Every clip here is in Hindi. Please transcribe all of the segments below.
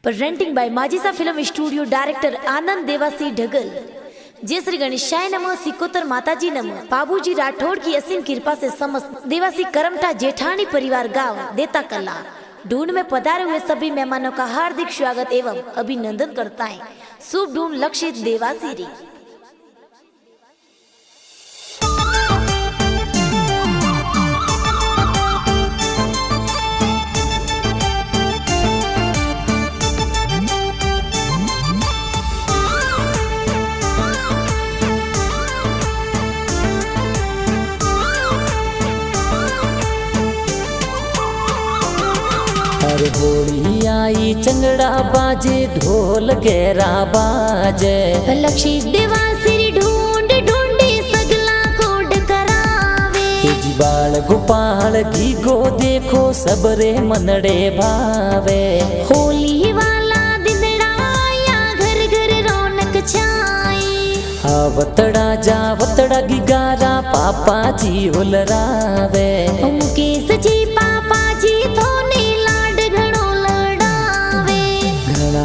Presenting by Majisa film studio director Anand Dewasi Dhagal. जय श्री गणेशाय नमः, सिकोतर माताजी नमः। बाबूजी राठौड़ की असीम कृपा से समस्त देवासी करमठा जेठानी परिवार गांव देता कला ढूंढ में पधारे हुए सभी मेहमानों का हार्दिक स्वागत एवं अभिनंदन करता है। शुभ ढूंढ लक्षित देवासी री। हर होली आई चंगड़ा बाजे ढोल गहरा बाजे, लक्षी देवासी ढूंढ ढूंढे सगला कोड करावे। बाल गोपाल की गो देखो सबरे मनड़े भावे। होली वाला दिनड़ा आया घर घर रौनक छाई। आवतड़ा जावतड़ा गिगारा पापा जी उलरावे। मुकेश जी पापा जी थोने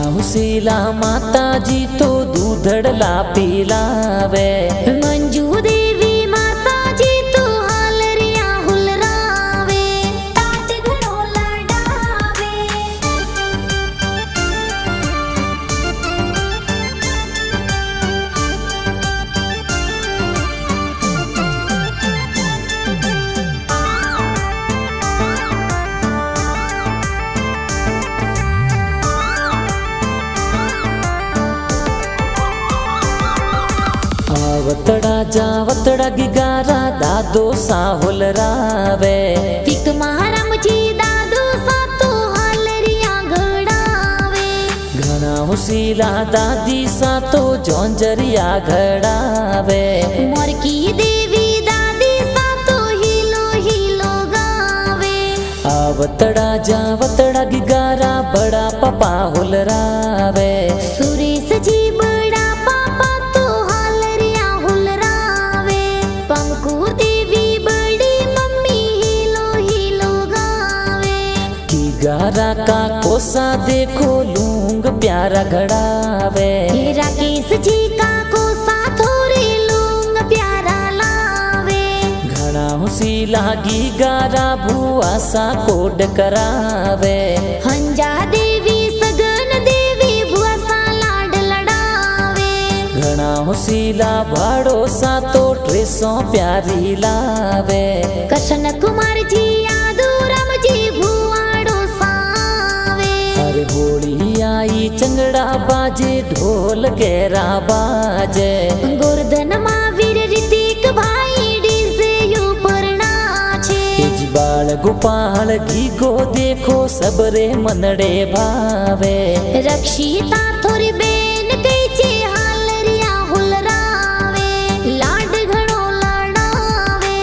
हुसीला माता जी तो दूधड़ला पिलावे। मंजू देवी माता जी तो हालरिया हुलरावे। तात घड़ो लड़ावे। आवतड़ा जावतड़ा गिगारा दादो साहुल रावे। तिक महाराम जी दादो सा तो हालरिया घड़ावे। घना हुसीला दादी सा तो जौंजरिया घड़ावे। मोर की देवी दादी सा तो हिलो हिलो गावे। आवतड़ा जावतड़ा गिगारा बड़ा पापा हुलरावे। सुरेश जी बड़ा पापा तो हालरिया हुलरावे। पंकु देवी बड़ी मम्मी हिलो हिलो गावे। की गारा का कोसा देखो लूंग प्यारा घड़ावे। राकेश जी का कोसा थोड़े लूंग प्यारा लावे। घना हुसीला गी गारा भुआ सा कोड करावे। हंजा देवी सगन देवी भुआ सा लाड लड़ावे। घना हुसीला भाड़ो सा तो ड्रेसों प्यारी लावे। कृष्ण कुमार जी यादू राम जी भुआड़ो सावे। हर होली आई चंगड़ा बाजे ढोल गहरा बाजे। गोर्धन महावीर ऋतिक भाई डीजे ऊपर नाचे। बाल गोपाल की गो देखो सबरे मनड़े भावे। रक्षिता थोड़ी बेन कैचे हालरिया हुलरावे। लाड घड़ो लड़ावे।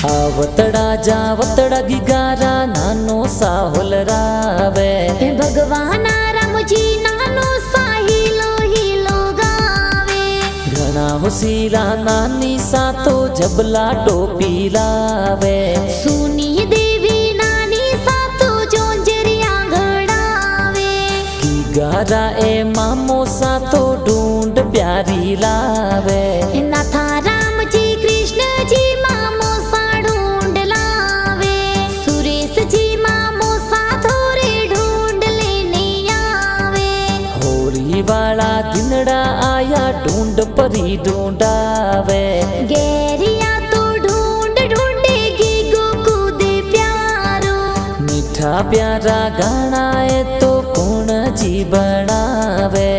आवतड़ा जावतड़ा गिगारा नानो साहुल रावे। भगवान राम जी नानो सा हिलो हिलो गावे। घना हुसीला नानी सा तो जबला टोपी लावे। सुनी देवी नानी सा तो जोंजरिया घड़ावे। की गारा ए मामो सा तो ढूंढ प्यारी लावे। नाथा राम जी कृष्ण जी मामो सा ढूंढ लावे। सुरेश जी मामो सा थोड़े ढूंढ लेने आवे। होली वाला दिनड़ा आया ढूंढ परी ढूंढावे। गैरिया तो ढूंढ ढूंढेगी गोकूद प्यारो। मीठा प्यारा गाना है तो कौन जी बनावे।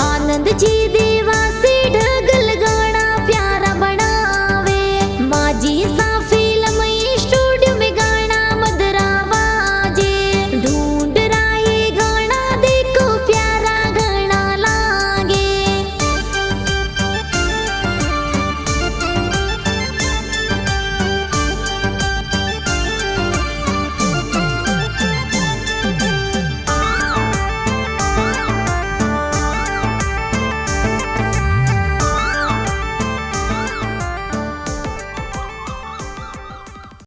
आनंद जी